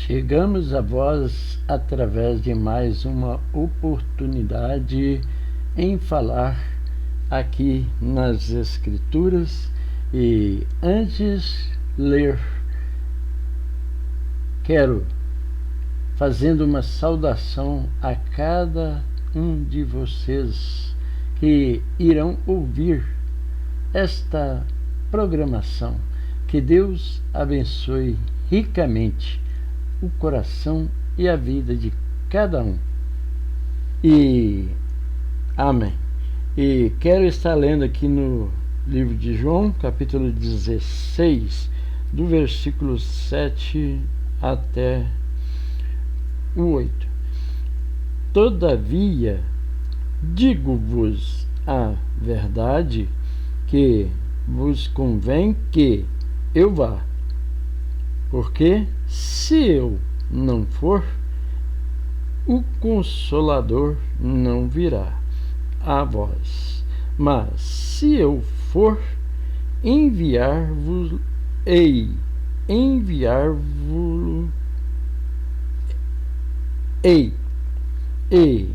Chegamos a vós através de mais uma oportunidade em falar aqui nas Escrituras, e antes ler, quero fazendo uma saudação a cada um de vocês que irão ouvir esta programação. Que Deus abençoe ricamente o coração e a vida de cada um. E amém. E quero estar lendo aqui no livro de João, capítulo 16, do versículo 7 até o 8. Todavia, digo-vos a verdade, que vos convém que eu vá, porque se eu não for, o Consolador não virá a vós. Mas se eu for, enviar-vos-ei. E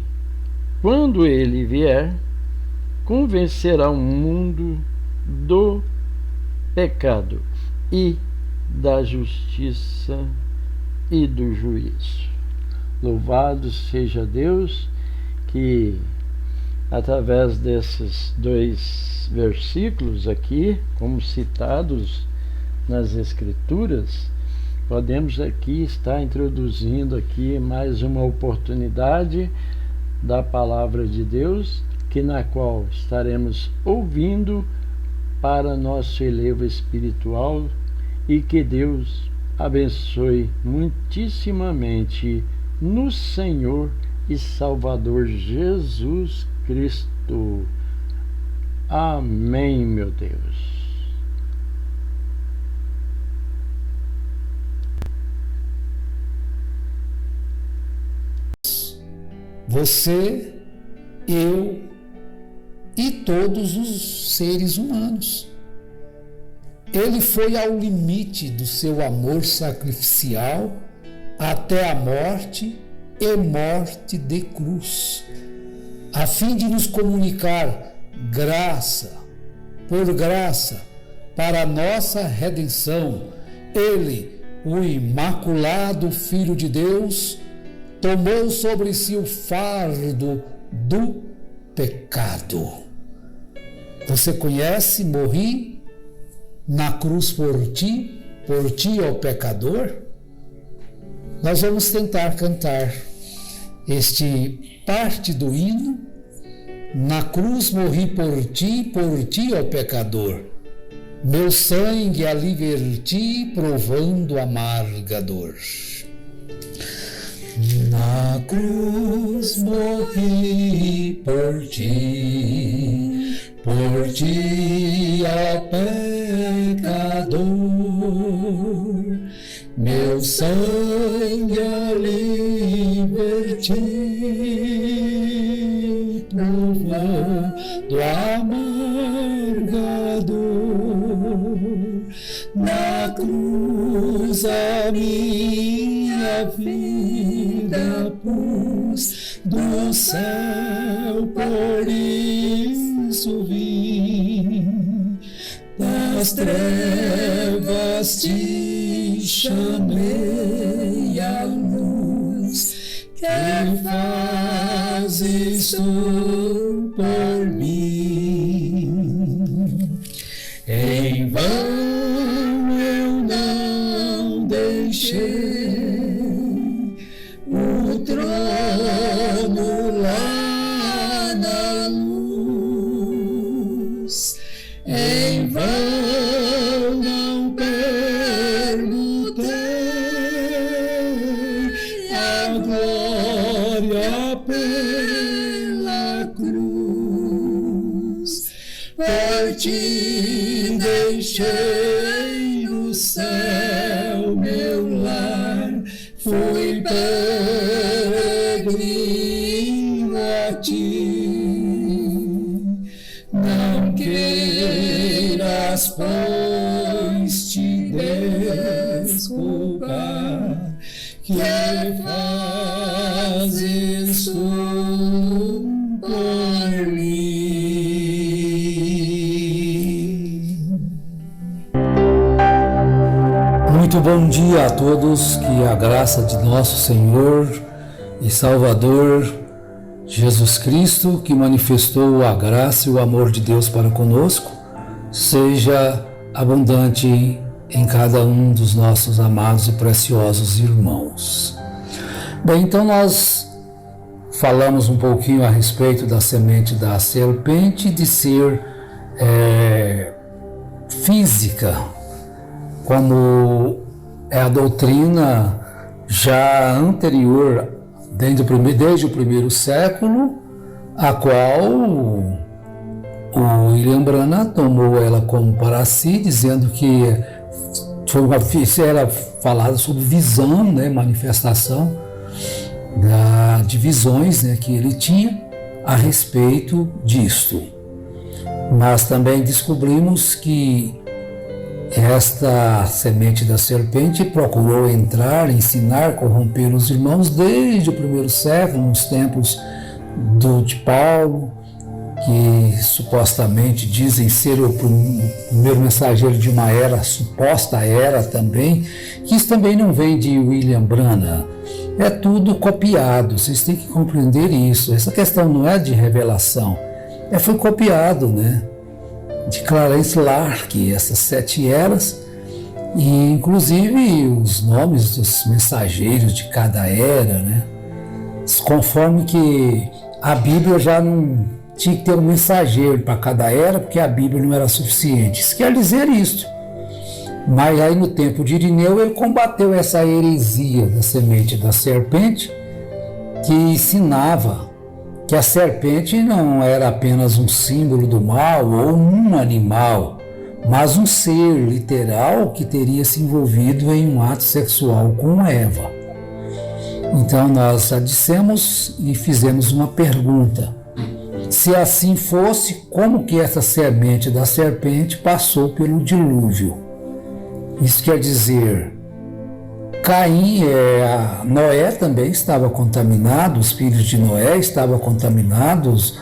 quando ele vier, convencerá o mundo do pecado e da justiça e do juízo. Louvado seja Deus, que através desses dois versículos aqui, como citados nas Escrituras, podemos aqui estar introduzindo aqui mais uma oportunidade da palavra de Deus, na qual estaremos ouvindo para nosso elevo espiritual, e que Deus abençoe muitíssimamente no Senhor e Salvador Jesus Cristo. Amém, meu Deus. Você, eu e todos os seres humanos. Ele foi ao limite do seu amor sacrificial até a morte e morte de cruz, a fim de nos comunicar graça por graça para a nossa redenção. Ele, o imaculado Filho de Deus, tomou sobre si o fardo do pecado. Você conhece? Morri na cruz por ti, ó pecador. Nós vamos tentar cantar este parte do hino. Na cruz morri por ti, ó pecador. Meu sangue ali verti, provando amarga dor. Na cruz morri por ti, ó pecador. Meu sangue ali verti, provando amarga dor. Na cruz a minha vida pus do céu, por isso vim. Das trevas te chamei à luz, que fazes tu por mim. Em vão eu não deixei o trono lá na luz. Em vão não perguntei a glória pela cruz. Por ti deixei o céu, meu lar, fui peregrino a ti. Não queiras, pois, te desculpar, que por mim. Muito bom dia a todos, que a graça de nosso Senhor e Salvador Jesus Cristo, que manifestou a graça e o amor de Deus para conosco, seja abundante em cada um dos nossos amados e preciosos irmãos. Bem, então nós falamos um pouquinho a respeito da semente da serpente, de ser física, como é a doutrina já anterior, desde o primeiro século, a qual o William Branham tomou ela como para si, dizendo que era falado sobre visão, né, manifestação de visões, né, que ele tinha a respeito disto. Mas também descobrimos que esta semente da serpente procurou entrar, ensinar, corromper os irmãos desde o primeiro século, nos tempos de Paulo, que supostamente dizem ser o primeiro mensageiro de uma era, suposta era também, que isso também não vem de William Branham, é tudo copiado, vocês têm que compreender isso. Essa questão não é de revelação, foi copiado, né? De Clarence Lark, essas 7 eras, e inclusive os nomes dos mensageiros de cada era, né? Conforme que a Bíblia já não tinha que ter um mensageiro para cada era, porque a Bíblia não era suficiente. Isso quer dizer isso. Mas aí no tempo de Irineu ele combateu essa heresia da semente da serpente, que ensinava que a serpente não era apenas um símbolo do mal ou um animal, mas um ser literal que teria se envolvido em um ato sexual com Eva. Então nós já dissemos e fizemos uma pergunta: se assim fosse, como que essa semente da serpente passou pelo dilúvio? Isso quer dizer, Noé também estava contaminado, os filhos de Noé estavam contaminados.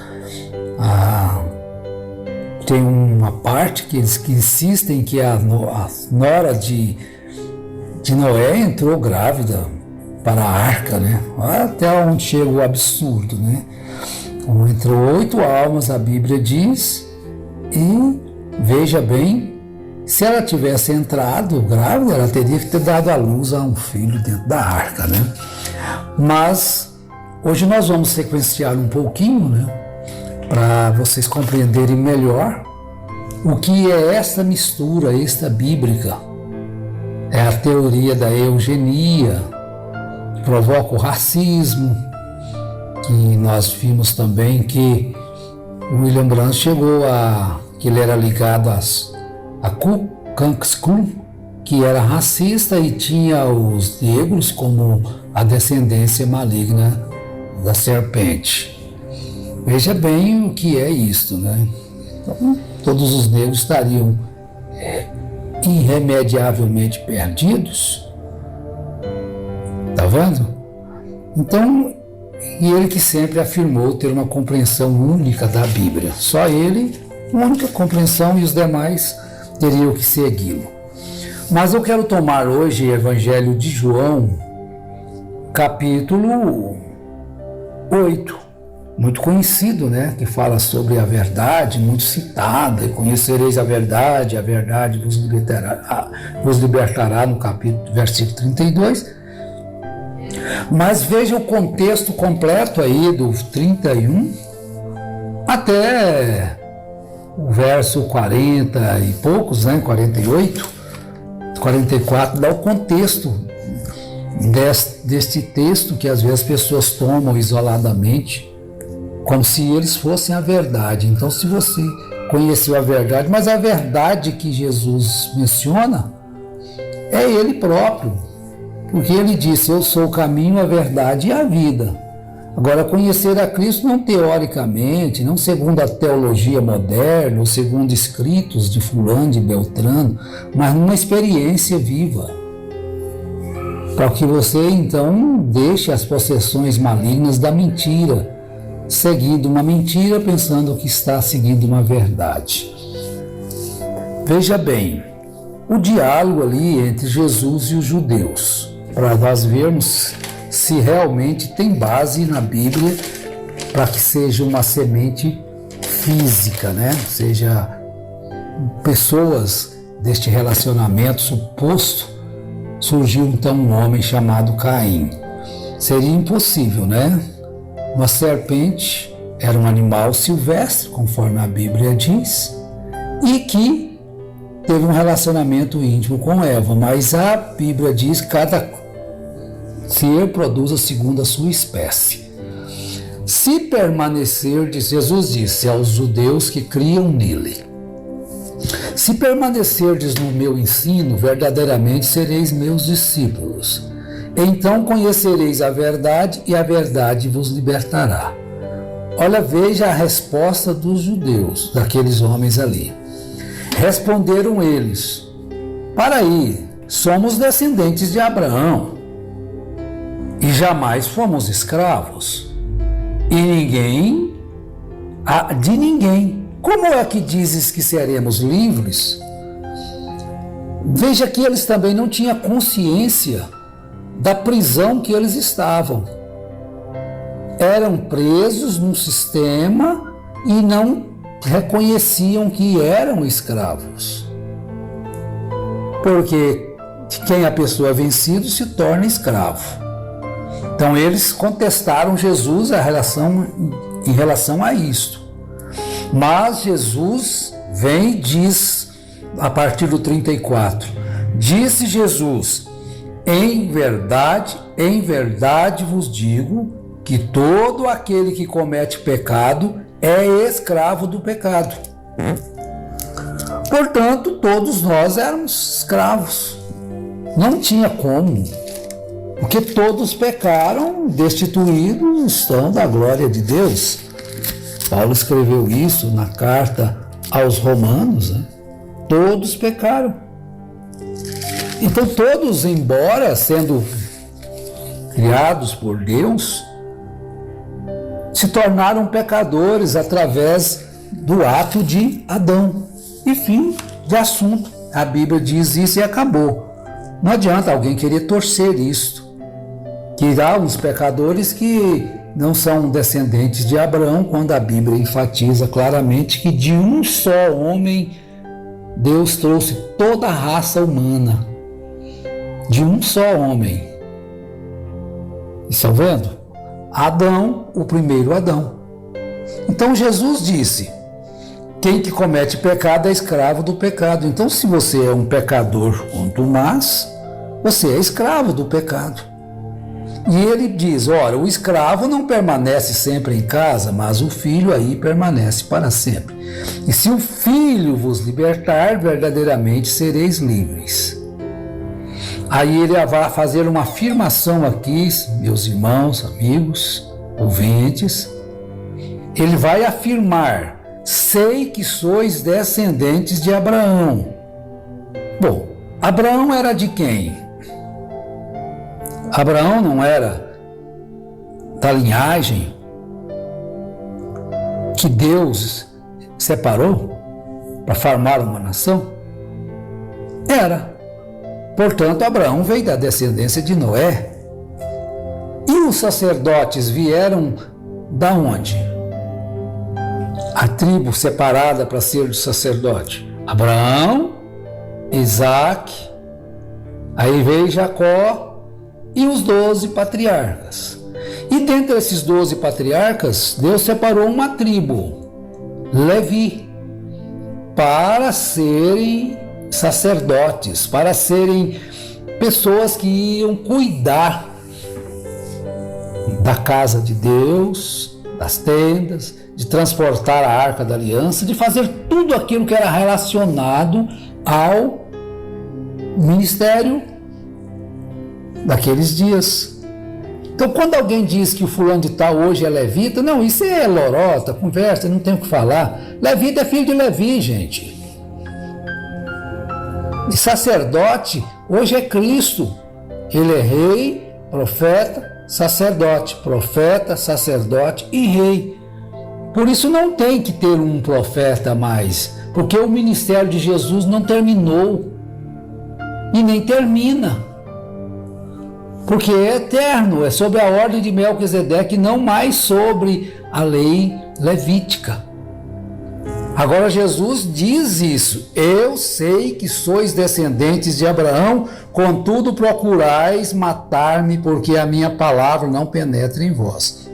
Tem uma parte que eles que insistem que a nora de Noé entrou grávida para a arca, né? Até onde chega o absurdo, né? Então, entrou 8 almas, a Bíblia diz, e veja bem, se ela tivesse entrado grávida, ela teria que ter dado à luz a um filho dentro da arca, né? Mas hoje nós vamos sequenciar um pouquinho, né? Para vocês compreenderem melhor o que é essa mistura extra-bíblica. É a teoria da eugenia, que provoca o racismo, que nós vimos também que o William Branham chegou que ele era ligado a Ku Klux Klan, que era racista e tinha os negros como a descendência maligna da serpente. Veja bem o que é isto, né? Então, todos os negros estariam irremediavelmente perdidos. Tá vendo? Então, e ele que sempre afirmou ter uma compreensão única da Bíblia. Só ele, uma única compreensão, e os demais teriam que segui-lo. Mas eu quero tomar hoje o Evangelho de João, capítulo 8, muito conhecido, né? Que fala sobre a verdade, muito citada, e conhecereis a verdade vos libertará, no versículo 32. Mas veja o contexto completo aí do 31 até o verso 40 e poucos, né? 48, 44, dá o contexto deste texto que às vezes as pessoas tomam isoladamente, como se eles fossem a verdade. Então, se você conheceu a verdade, mas a verdade que Jesus menciona é Ele próprio, porque Ele disse: eu sou o caminho, a verdade e a vida. Agora, conhecer a Cristo não teoricamente, não segundo a teologia moderna, ou segundo escritos de fulano, de Beltrano, mas numa experiência viva. Para que você, então, deixe as possessões malignas da mentira, seguindo uma mentira, pensando que está seguindo uma verdade. Veja bem, o diálogo ali entre Jesus e os judeus, para nós vermos se realmente tem base na Bíblia para que seja uma semente física, né? Seja pessoas deste relacionamento suposto, surgiu então um homem chamado Caim. Seria impossível, né? Uma serpente era um animal silvestre, conforme a Bíblia diz, e que teve um relacionamento íntimo com Eva, mas a Bíblia diz que cada ser produza segundo a sua espécie. Se permanecerdes, Jesus disse aos judeus que criam nele, se permanecerdes no meu ensino, verdadeiramente sereis meus discípulos. Então conhecereis a verdade e a verdade vos libertará. Olha, veja a resposta dos judeus, daqueles homens ali. Responderam eles: para aí, somos descendentes de Abraão e jamais fomos escravos, e ninguém, de ninguém. Como é que dizes que seremos livres? Veja que eles também não tinham consciência da prisão que eles estavam. Eram presos num sistema e não reconheciam que eram escravos. Porque quem a pessoa é vencido se torna escravo. Então eles contestaram Jesus em relação a isto. Mas Jesus vem e diz, a partir do 34, disse Jesus: em verdade vos digo que todo aquele que comete pecado é escravo do pecado. Portanto, todos nós éramos escravos. Não tinha como. Porque todos pecaram, destituídos estão da glória de Deus. Paulo escreveu isso na carta aos Romanos, né? Todos pecaram. Então todos, embora sendo criados por Deus, se tornaram pecadores através do ato de Adão. E fim de assunto. A Bíblia diz isso e acabou. Não adianta alguém querer torcer isto. Que há uns pecadores que não são descendentes de Abraão, quando a Bíblia enfatiza claramente que de um só homem Deus trouxe toda a raça humana. De um só homem. Estão vendo? Adão, o primeiro Adão. Então Jesus disse: quem que comete pecado é escravo do pecado. Então, se você é um pecador, quanto mais, você é escravo do pecado. E ele diz: ora, o escravo não permanece sempre em casa, mas o filho aí permanece para sempre. E se o filho vos libertar, verdadeiramente sereis livres. Aí ele vai fazer uma afirmação aqui, meus irmãos, amigos, ouvintes. Ele vai afirmar: sei que sois descendentes de Abraão. Bom, Abraão era de quem? Abraão não era da linhagem que Deus separou para formar uma nação? Era. Portanto, Abraão veio da descendência de Noé. E os sacerdotes vieram da onde? A tribo separada para ser o sacerdote: Abraão, Isaac, aí veio Jacó e os 12 patriarcas. E dentre esses 12 patriarcas, Deus separou uma tribo, Levi, para serem sacerdotes, para serem pessoas que iam cuidar da casa de Deus, das tendas, de transportar a Arca da Aliança, de fazer tudo aquilo que era relacionado ao ministério daqueles dias. Então, quando alguém diz que o fulano de tal hoje é levita, não, isso é lorota, conversa, não tem o que falar. Levita é filho de Levi, gente. E sacerdote hoje é Cristo. Ele é rei, profeta, sacerdote e rei. Por isso não tem que ter um profeta mais, porque o ministério de Jesus não terminou e nem termina, porque é eterno, é sobre a ordem de Melquisedeque, não mais sobre a lei levítica. Agora Jesus diz isso: eu sei que sois descendentes de Abraão, contudo procurais matar-me, porque a minha palavra não penetra em vós.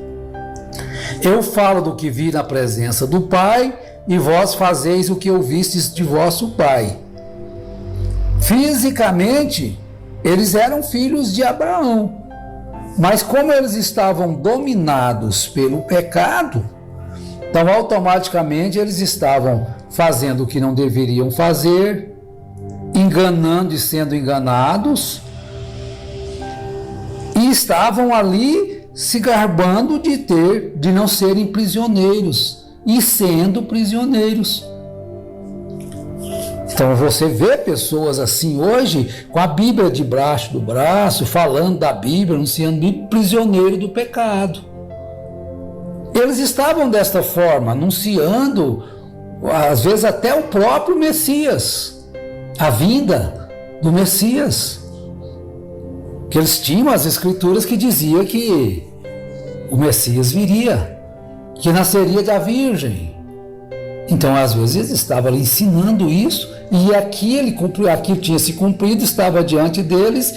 Eu falo do que vi na presença do Pai, e vós fazeis o que ouvistes de vosso pai. Fisicamente, eles eram filhos de Abraão, mas como eles estavam dominados pelo pecado, então automaticamente eles estavam fazendo o que não deveriam fazer, enganando e sendo enganados, e estavam ali se gabando de não serem prisioneiros, e sendo prisioneiros. Então você vê pessoas assim hoje, com a Bíblia debaixo do braço, falando da Bíblia, anunciando Bíblia, prisioneiro do pecado. Eles estavam desta forma, anunciando, às vezes até o próprio Messias, a vinda do Messias. Que eles tinham as escrituras que diziam que o Messias viria, que nasceria da Virgem. Então, às vezes, ele estava ali ensinando isso, e aquilo tinha se cumprido, estava diante deles,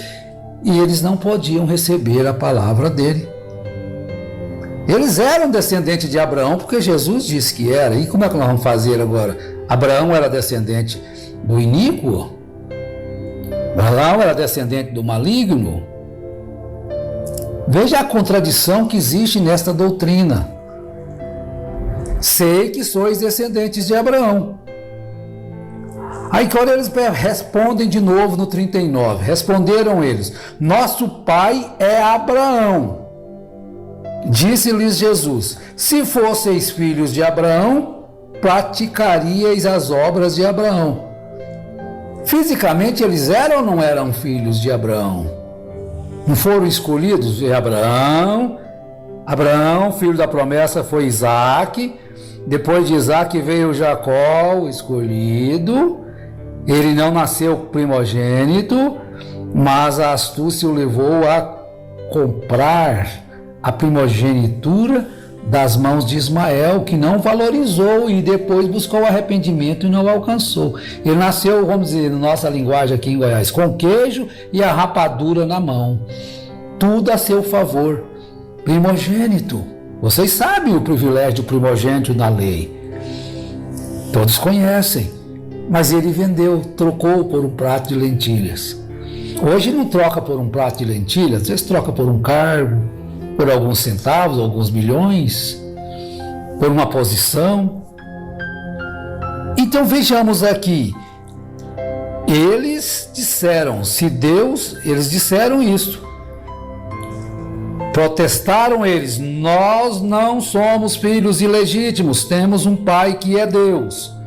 e eles não podiam receber a palavra dele. Eles eram descendentes de Abraão, porque Jesus disse que era. E como é que nós vamos fazer agora? Abraão era descendente do iníquo? Abraão era descendente do maligno? Veja a contradição que existe nesta doutrina. Sei que sois descendentes de Abraão. Aí quando eles respondem de novo no 39, responderam eles: nosso pai é Abraão. Disse-lhes Jesus: se fosseis filhos de Abraão, praticaríeis as obras de Abraão. Fisicamente eles eram ou não eram filhos de Abraão? Não foram escolhidos de Abraão? Abraão, filho da promessa, foi Isaque. Depois de Isaque veio Jacó, o escolhido. Ele não nasceu primogênito, mas a astúcia o levou a comprar a primogenitura das mãos de Ismael, que não valorizou e depois buscou arrependimento e não alcançou. Ele nasceu, vamos dizer, na nossa linguagem aqui em Goiás, com queijo e a rapadura na mão. Tudo a seu favor. Primogênito. Vocês sabem o privilégio do primogênito na lei. Todos conhecem. Mas ele vendeu, trocou por um prato de lentilhas. Hoje não troca por um prato de lentilhas, às vezes troca por um cargo, por alguns centavos, alguns milhões, por uma posição. Então vejamos aqui. Eles disseram, eles disseram isso. Protestaram eles: nós não somos filhos ilegítimos, temos um pai que é Deus.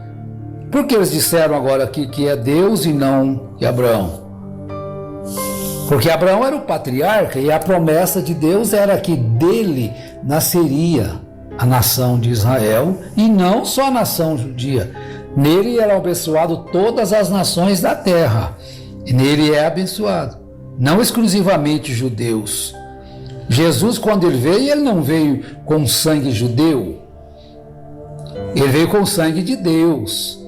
Por que eles disseram agora aqui que é Deus e não que Abraão? Porque Abraão era o patriarca e a promessa de Deus era que dele nasceria a nação de Israel, e não só a nação judia. Nele eram abençoadas todas as nações da terra. E nele é abençoado, não exclusivamente judeus. Jesus, quando ele veio, ele não veio com sangue judeu. Ele veio com sangue de Deus.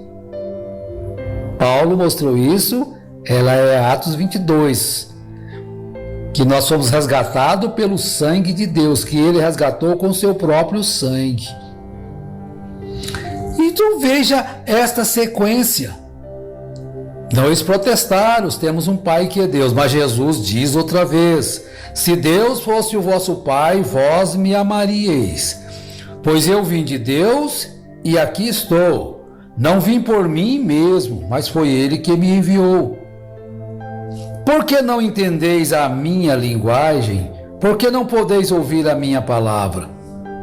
Paulo mostrou isso, ela é Atos 22, que nós fomos resgatados pelo sangue de Deus, que ele resgatou com seu próprio sangue. Então veja esta sequência. Não, eles protestaram: temos um pai que é Deus, mas Jesus diz outra vez: se Deus fosse o vosso pai, vós me amaríeis, pois eu vim de Deus e aqui estou. Não vim por mim mesmo, mas foi ele que me enviou. Por que não entendeis a minha linguagem? Por que não podeis ouvir a minha palavra?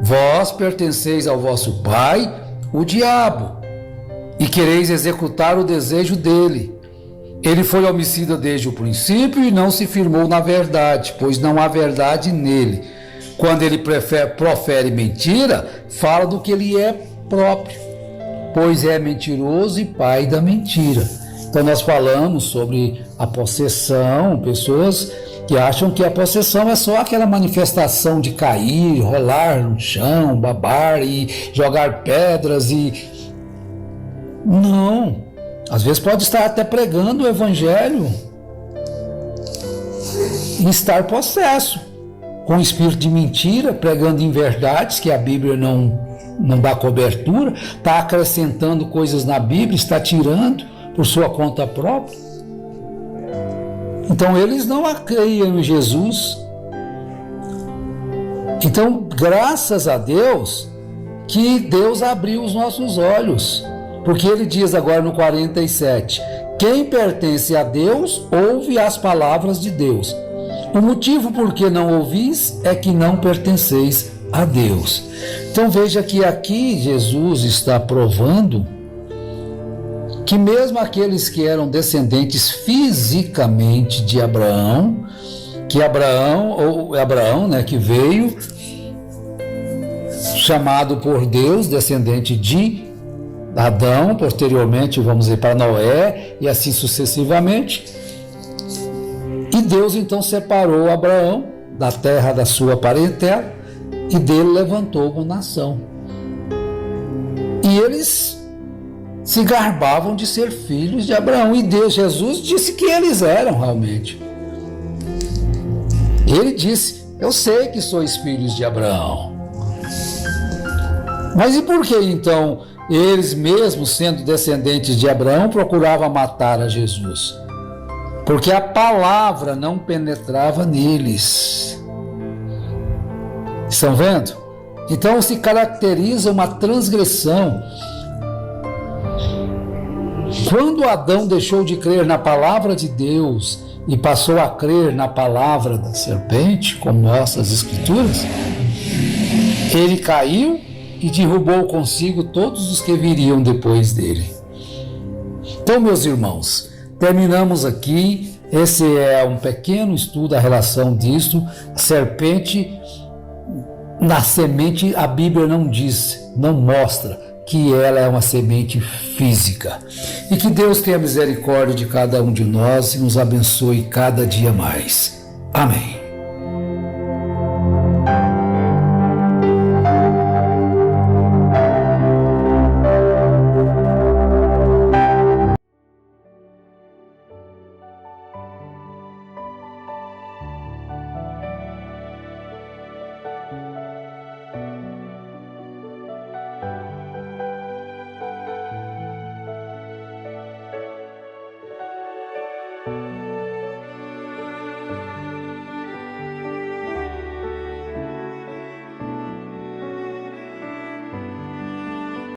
Vós pertenceis ao vosso pai, o diabo, e quereis executar o desejo dele. Ele foi homicida desde o princípio e não se firmou na verdade, pois não há verdade nele. quando ele profere mentira, fala do que ele é próprio, pois é mentiroso e pai da mentira. Então nós falamos sobre a possessão, pessoas que acham que a possessão é só aquela manifestação de cair, rolar no chão, babar e jogar pedras e... Não, às vezes pode estar até pregando o evangelho e estar possesso, com espírito de mentira, pregando inverdades que a Bíblia não dá cobertura, está acrescentando coisas na Bíblia, está tirando por sua conta própria. Então eles não acreiam em Jesus. Então, graças a Deus, que Deus abriu os nossos olhos, porque ele diz agora no 47, quem pertence a Deus, ouve as palavras de Deus. O motivo por que não ouvis é que não pertenceis a Deus. Então veja que aqui Jesus está provando que mesmo aqueles que eram descendentes fisicamente de Abraão, que veio chamado por Deus, descendente de Adão, posteriormente vamos dizer para Noé e assim sucessivamente, e Deus então separou Abraão da terra da sua parentela e dele levantou uma nação. E eles se garbavam de ser filhos de Abraão. E Deus, Jesus, disse que eles eram realmente. Ele disse, eu sei que sois filhos de Abraão. Mas e por que então eles, mesmo sendo descendentes de Abraão, procuravam matar a Jesus? Porque a palavra não penetrava neles. Estão vendo? Então se caracteriza uma transgressão. Quando Adão deixou de crer na palavra de Deus e passou a crer na palavra da serpente, como nossas escrituras, ele caiu e derrubou consigo todos os que viriam depois dele. Então, meus irmãos, terminamos aqui. Esse é um pequeno estudo, a relação disso. Serpente, na semente, a Bíblia não diz, não mostra que ela é uma semente física. E que Deus tenha misericórdia de cada um de nós e nos abençoe cada dia mais. Amém.